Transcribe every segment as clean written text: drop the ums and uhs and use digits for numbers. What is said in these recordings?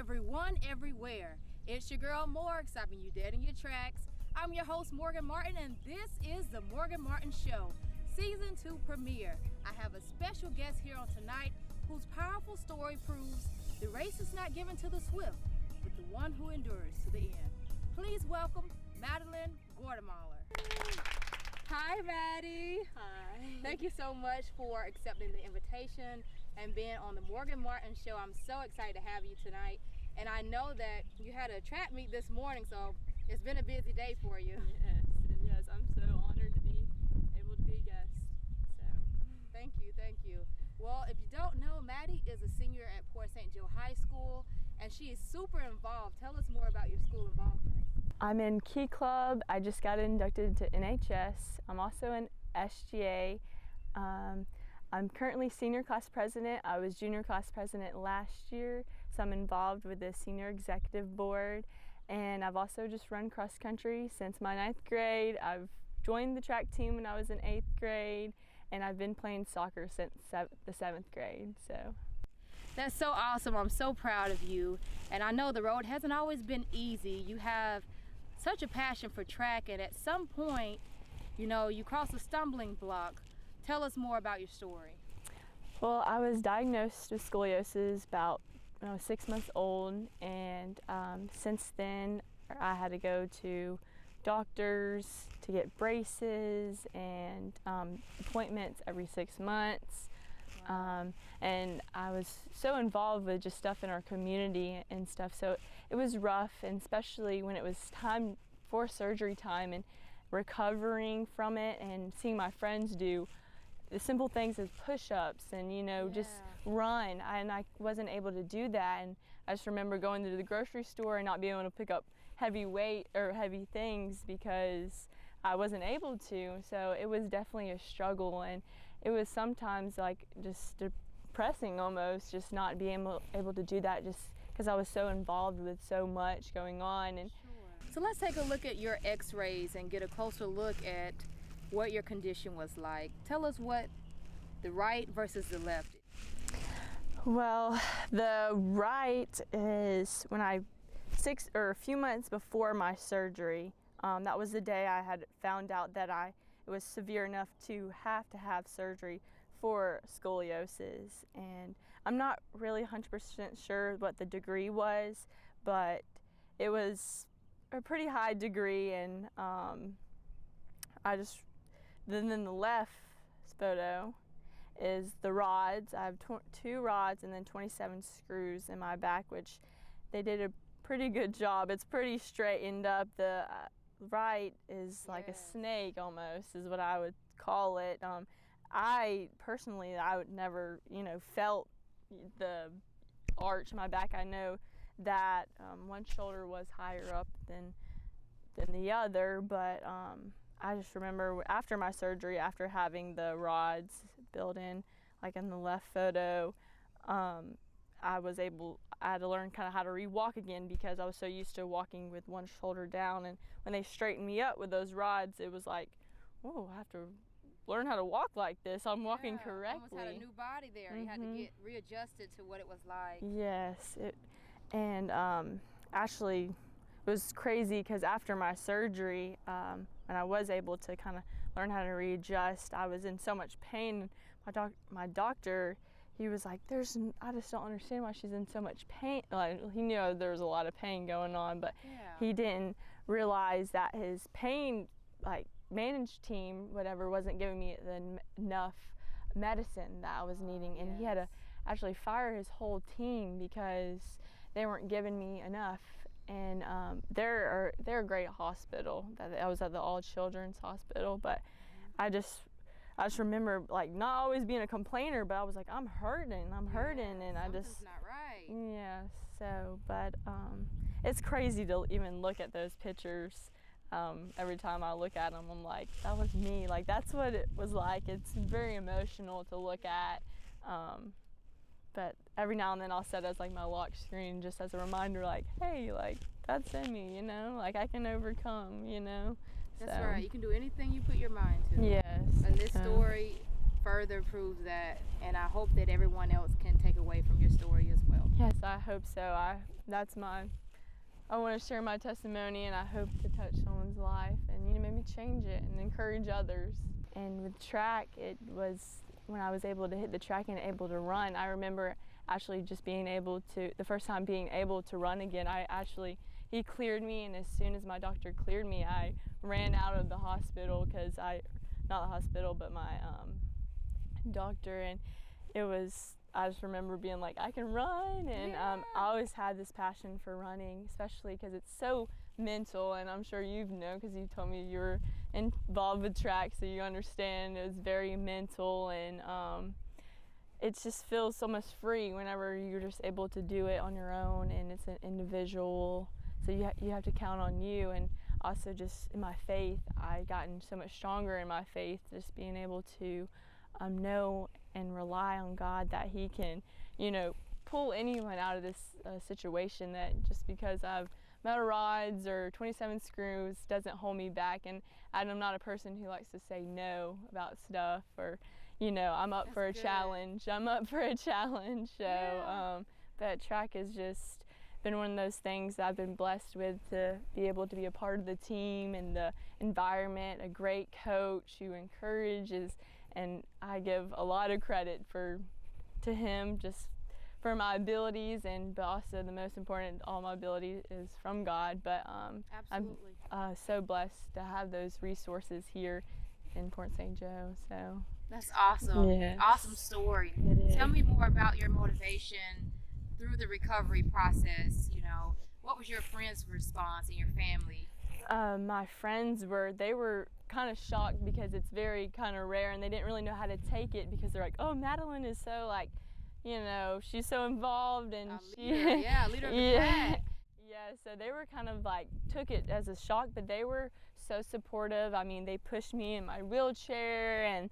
everyone, everywhere. It's your girl Morg, stopping you dead in your tracks. I'm your host Morgan Martin, and this is the Morgan Martin Show, Season 2 premiere. I have a special guest here on tonight whose powerful story proves the race is not given to the swift, but the one who endures to the end. Please welcome Madeline Gordemaller. Hi, Maddie. Hi. Thank you so much for accepting the invitation and being on the Morgan Martin Show. I'm so excited to have you tonight. And I know that you had a track meet this morning, so it's been a busy day for you. Yes, I'm so honored to be able to be a guest. So, thank you. Well, if you don't know, Maddie is a senior at Port St. Joe High School, and she is super involved. Tell us more about your school involvement. I'm in Key Club. I just got inducted to NHS. I'm also in SGA. I'm currently senior class president. I was junior class president last year, so I'm involved with the senior executive board. And I've also just run cross country since my 9th grade. I've joined the track team when I was in 8th grade, and I've been playing soccer since the 7th grade. So. That's so awesome. I'm so proud of you. And I know the road hasn't always been easy. You have such a passion for track, and at some point, you know, you cross a stumbling block. Tell us more about your story. Well, I was diagnosed with scoliosis about when I was 6 months old, and since then I had to go to doctors to get braces and appointments every 6 months. Wow. And I was so involved with just stuff in our community and stuff, so it was rough, and especially when it was time for surgery time and recovering from it and seeing my friends do the simple things as push-ups and, you know, just run, and I wasn't able to do that. And I just remember going to the grocery store and not being able to pick up heavy weight or heavy things because I wasn't able to. So it was definitely a struggle, and it was sometimes like just depressing almost, just not being able to do that just because I was so involved with so much going on. And so let's take a look at your x-rays and get a closer look at what your condition was like. Tell us what the right versus the left. Well, the right is when a few months before my surgery. That was the day I had found out that it was severe enough to have surgery for scoliosis. And I'm not really 100% sure what the degree was, but it was a pretty high degree. And then the left photo is the rods. I have 2 rods and then 27 screws in my back, which they did a pretty good job. It's pretty straightened up. The right is like a snake almost, is what I would call it. I would never, felt the arch in my back. I know that one shoulder was higher up than the other, but I just remember after my surgery, after having the rods built in, like in the left photo, I had to learn kind of how to re-walk again because I was so used to walking with one shoulder down. And when they straightened me up with those rods, it was like, oh, I have to learn how to walk like this. I'm walking correctly. Almost had a new body there. Mm-hmm. You had to get readjusted to what it was like. Yes, actually, it was crazy because after my surgery, and I was able to kind of learn how to readjust, I was in so much pain. My doctor, he was like, I just don't understand why she's in so much pain. Like, he knew there was a lot of pain going on, but he didn't realize that his pain, managed team, whatever, wasn't giving me enough medicine that I was needing. And he had to actually fire his whole team because they weren't giving me enough. And they're a great hospital. I was at the All Children's Hospital, but I just remember not always being a complainer, but I was like, I'm hurting, and I just not right. Yeah. So, but it's crazy to even look at those pictures. Every time I look at them, I'm like, that was me. That's what it was like. It's very emotional to look at. But every now and then I'll set as my lock screen just as a reminder, hey, that's in me, I can overcome, That's right. You can do anything you put your mind to. Yes. And this story further proves that, and I hope that everyone else can take away from your story as well. Yes, I hope so. I want to share my testimony, and I hope to touch someone's life and, maybe change it and encourage others. And with track, it was when I was able to hit the track and able to run. I remember actually just being able to, the first time being able to run again, he cleared me, and as soon as my doctor cleared me, I ran out of the hospital not the hospital, but my doctor, and I just remember being like, I can run, and I always had this passion for running, especially because it's so mental, and I'm sure you know because you told me you were involved with track, so you understand it was very mental, and it just feels so much free whenever you're just able to do it on your own, and it's an individual, so you have to count on you. And also just in my faith, I've gotten so much stronger in my faith, just being able to know and rely on God that He can, pull anyone out of this situation, that just because I've metal rods or 27 screws doesn't hold me back. And I'm not a person who likes to say no about stuff, or, I'm up for a challenge. I'm up for a challenge. So, but track has just been one of those things that I've been blessed with, to be able to be a part of the team and the environment, a great coach who encourages, and I give a lot of credit to him just for my abilities, but also the most important, all my ability is from God. But Absolutely. I'm so blessed to have those resources here in Port St. Joe. So that's awesome. Yes. Awesome story. Tell me more about your motivation through the recovery process. What was your friends' response and your family? My friends were kind of shocked, because it's very kind of rare, and they didn't really know how to take it, because they're like, oh, Madeline is so she's so involved, and leader of the pack. Yeah, so they were kind of took it as a shock, but they were so supportive. I mean, they pushed me in my wheelchair, and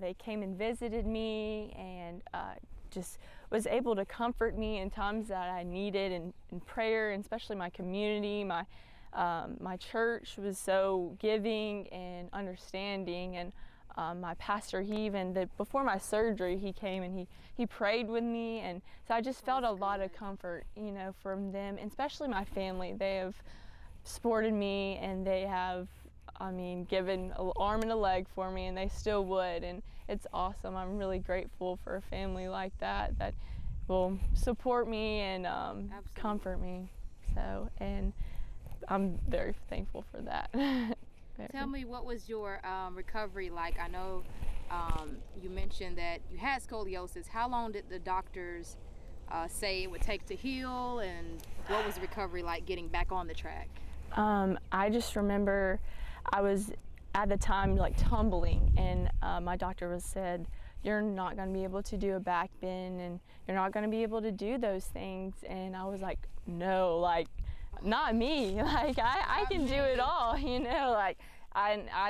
they came and visited me, and just was able to comfort me in times that I needed, in prayer, and especially my community. My church was so giving and understanding, and my pastor, before my surgery, he came and he prayed with me, and so I just felt a lot of comfort, from them, and especially my family. They have supported me, and they have, given an arm and a leg for me, and they still would, and it's awesome. I'm really grateful for a family like that will support me and comfort me. So, and I'm very thankful for that. Tell me, what was your recovery like? I know you mentioned that you had scoliosis. How long did the doctors say it would take to heal, and what was the recovery like getting back on the track? I just remember I was at the time tumbling, and my doctor said, you're not going to be able to do a back bend, and you're not going to be able to do those things. And I was like, no, not me. I can do it all,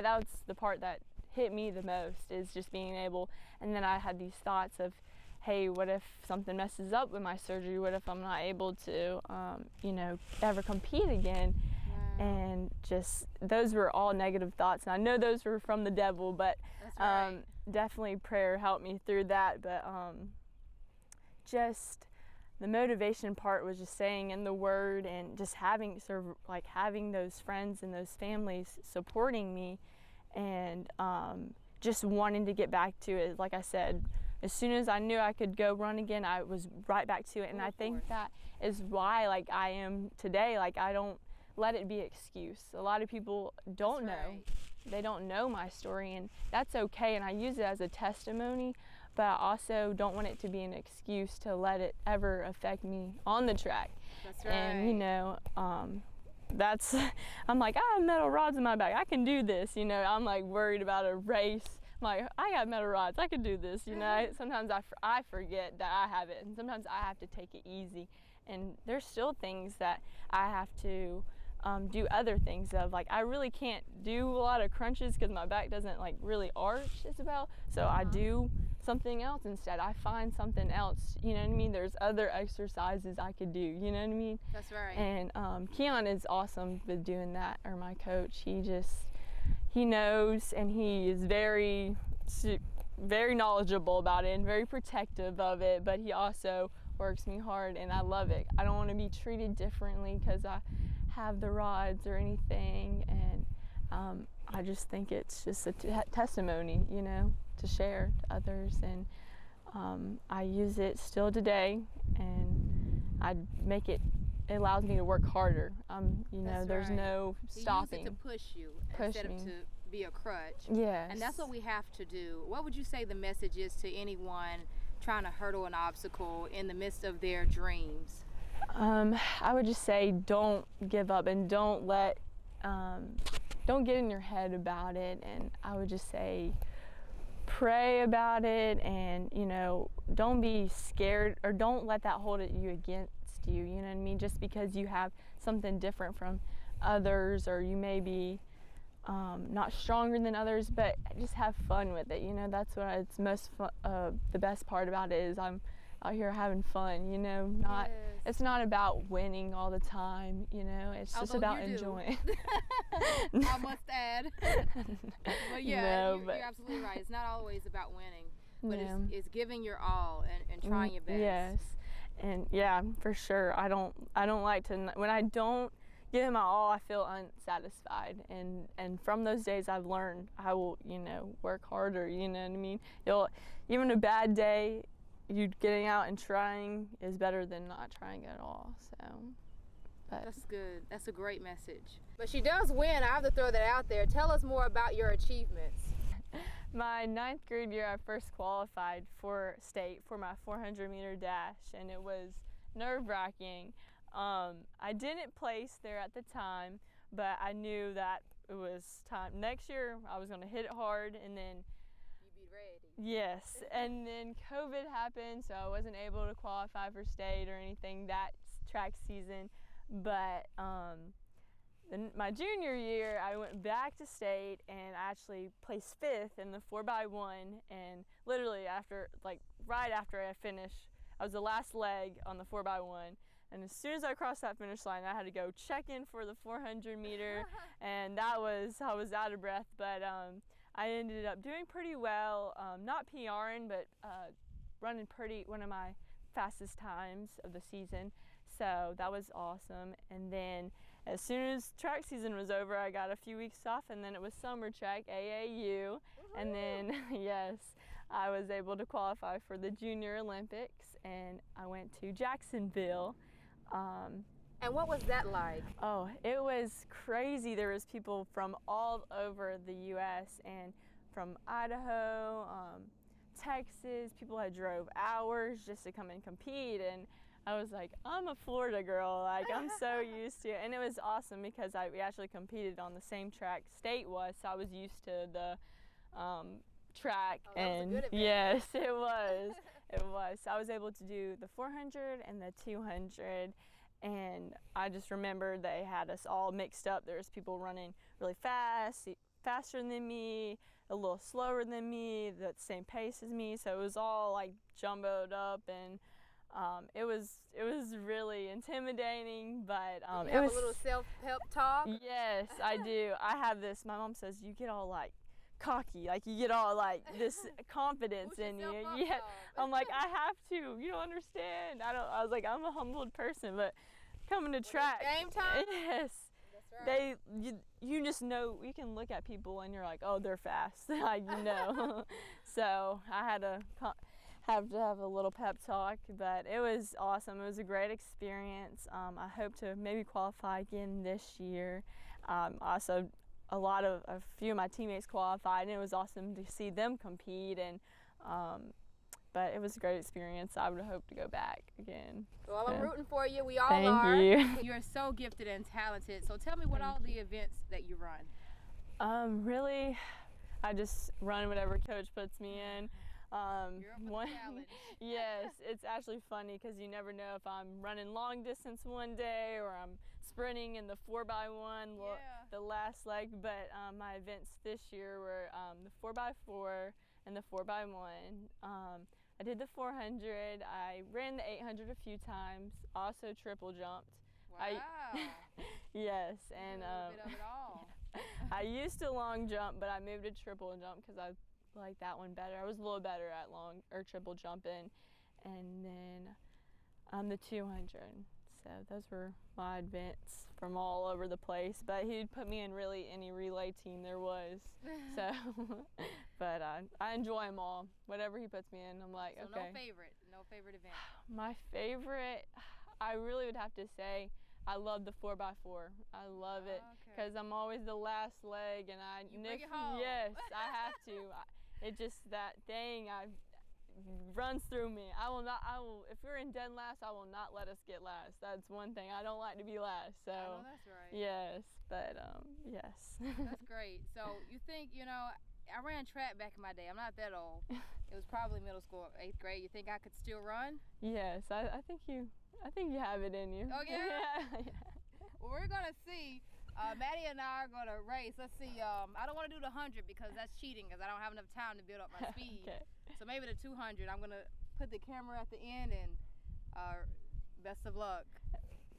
that's the part that hit me the most, is just being able. And then I had these thoughts of, hey, what if something messes up with my surgery? What if I'm not able to, ever compete again? Wow. And just, those were all negative thoughts. And I know those were from the devil, but that's right. Definitely prayer helped me through that. But just the motivation part was just staying in the Word, and just having those friends and those families supporting me, and just wanting to get back to it. Like I said, as soon as I knew I could go run again, I was right back to it. And I think that is why I am today. I don't let it be an excuse. A lot of people don't know. They don't know my story, and that's okay, and I use it as a testimony, but I also don't want it to be an excuse to let it ever affect me on the track. That's right. And I'm like, I have metal rods in my back, I can do this, I'm worried about a race. I'm I got metal rods, I can do this, Sometimes I forget that I have it, and sometimes I have to take it easy, and there's still things that I have to do other things of. I really can't do a lot of crunches because my back doesn't really arch, Isabel. So I do something else instead. I find something else, There's other exercises I could do, you know what I mean? That's right. And Keon is awesome with doing that, or my coach. He knows, and he is very very knowledgeable about it and very protective of it, but he also works me hard, and I love it. I don't want to be treated differently because I have the rods or anything, and I just think it's just a testimony, you know, to share to others, and I use it still today, and it allows me to work harder. You know, That's there's right. no stopping. You use it to push you Push instead me. of to be a crutch. Yes. And that's what we have to do. What would you say the message is to anyone trying to hurdle an obstacle in the midst of their dreams? I would just say don't give up, and don't get in your head about it, and I would just say pray about it, and, you know, don't be scared, or don't let that hold you against you, you know what I mean? Just because you have something different from others, or you may be not stronger than others, but just have fun with it, you know. That's what it's most the best part about it is I'm out here having fun, you know. Yes. It's not about winning all the time, you know. It's just about enjoying. I must add. But yeah, you're absolutely right. It's not always about winning, but it's giving your all and trying your best. Yes, and yeah, for sure. I don't like to, when I don't give it my all, I feel unsatisfied, and from those days I've learned I will, you know, work harder, you know what I mean? Even a bad day, you getting out and trying is better than not trying at all. So, but that's good. That's a great message. But she does win. I have to throw that out there. Tell us more about your achievements. My 9th grade year, I first qualified for state for my 400-meter dash, and it was nerve-wracking. I didn't place there at the time, but I knew that it was time. Next year, I was going to hit it hard, and then yes, and then COVID happened, so I wasn't able to qualify for state or anything that track season. But my junior year, I went back to state, and I actually placed 5th in the 4x1. And literally right after I finished, I was the last leg on the 4x1. And as soon as I crossed that finish line, I had to go check in for the 400 meter, and I was out of breath, but I ended up doing pretty well, not PRing, but running one of my fastest times of the season. So that was awesome. And then as soon as track season was over, I got a few weeks off, and then it was summer track, AAU. And then, yes, I was able to qualify for the Junior Olympics, and I went to Jacksonville. And what was that like? Oh, it was crazy. There was people from all over the U.S. and from Idaho, Texas. People had drove hours just to come and compete, and I was like, I'm a Florida girl. Like, I'm so used to it. And it was awesome because we actually competed on the same track state was, so I was used to the track. Oh, and that was a good yes, it was. It was. So I was able to do the 400 and the 200, and I just remember they had us all mixed up. There was people running really fast, faster than me, a little slower than me, the same pace as me. So it was all like jumbled up, and it was really intimidating, but you it have was a little self-help talk. Yes, I do. I have this. My mom says you get all like cocky, like you get all like this confidence in you. Yeah, I'm like, I have to. You don't understand. I was like, I'm a humbled person, but coming to track, game time. yes, That's right. you just know. You can look at people and you're like, oh, they're fast, like, you know. So I had to have a little pep talk, but it was awesome. It was a great experience. I hope to maybe qualify again this year. Also, a few of my teammates qualified, and it was awesome to see them compete, and but it was a great experience. I would hope to go back again. Well, I'm rooting for you. We all Thank are. you. You're so gifted and talented. So tell me what all the events that you run. Really, I just run whatever coach puts me in. You're up for the challenge. Yes, it's actually funny because you never know if I'm running long distance one day or I'm sprinting in the 4x1, the last leg. But my events this year were the 4x4 and the 4x1. I did the 400. I ran the 800 a few times. Also triple jumped. Wow. Yes, and a little bit of it all. I used to long jump, but I moved to triple jump because I like that one better. I was a little better at long or triple jumping, and then the 200. So those were my events from all over the place. But he'd put me in really any relay team there was. So, but I enjoy them all. Whatever he puts me in, I'm like, so okay. No favorite event. My favorite, I really would have to say, I love the 4x4. I love it because I'm always the last leg, and You bring it home. Yes, I have to. It just that thing runs through me. I will. If we're in dead last, I will not let us get last. That's one thing. I don't like to be last. So. I know that's right. Yes, but yes. That's great. So you think, I ran track back in my day. I'm not that old. It was probably middle school, 8th grade. You think I could still run? Yes, I think you have it in you. Oh yeah. Yeah. Well, we're gonna see. Maddie and I are gonna race. Let's see. I don't want to do the 100 because that's cheating, because I don't have enough time to build up my speed. Okay. So maybe the 200. I'm gonna put the camera at the end, and best of luck.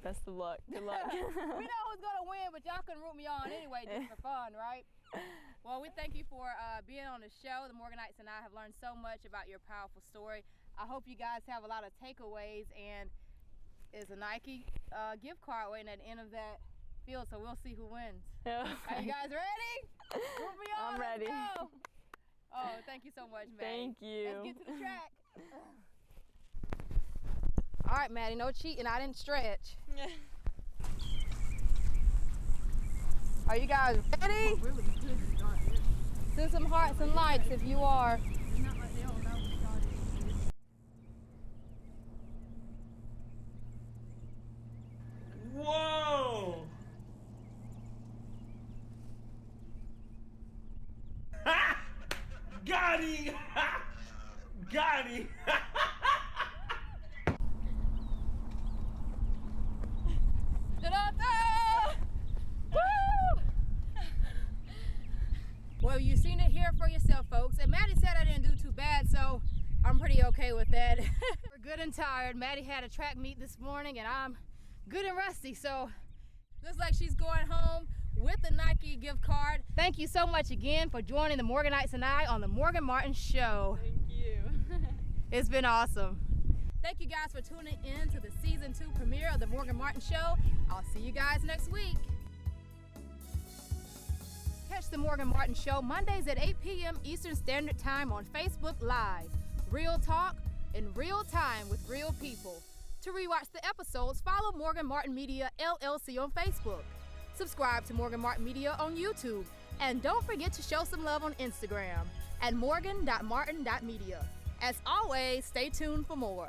Best of luck. Good luck. We know who's gonna win, but y'all can root me on anyway, just for fun, right? Well, we thank you for being on the show. The Morganites and I have learned so much about your powerful story. I hope you guys have a lot of takeaways, and is a Nike gift card waiting at the end of that field, so we'll see who wins. Yeah. Are you guys ready? Root me on. I'm ready. Let's go. Oh, thank you so much, Maddie. Thank you. Let's get to the track. All right, Maddie, no cheating. I didn't stretch. Are you guys ready? Send some hearts and likes if you are. Whoa! Ha! Got him! Got him! Well, you've seen it here for yourself, folks. And Maddie said I didn't do too bad, so I'm pretty okay with that. We're good and tired. Maddie had a track meet this morning, and I'm good and rusty, so looks like she's going home with the Nike gift card. Thank you so much again for joining the Morganites and I on the Morgan Martin Show. Thank you. It's been awesome. Thank you guys for tuning in to the season 2 premiere of the Morgan Martin Show. I'll see you guys next week. Catch the Morgan Martin Show Mondays at 8 p.m. Eastern Standard Time on Facebook Live. Real talk in real time with real people. To rewatch the episodes, follow Morgan Martin Media LLC on Facebook. Subscribe to Morgan Martin Media on YouTube. And don't forget to show some love on Instagram at morgan.martin.media. As always, stay tuned for more.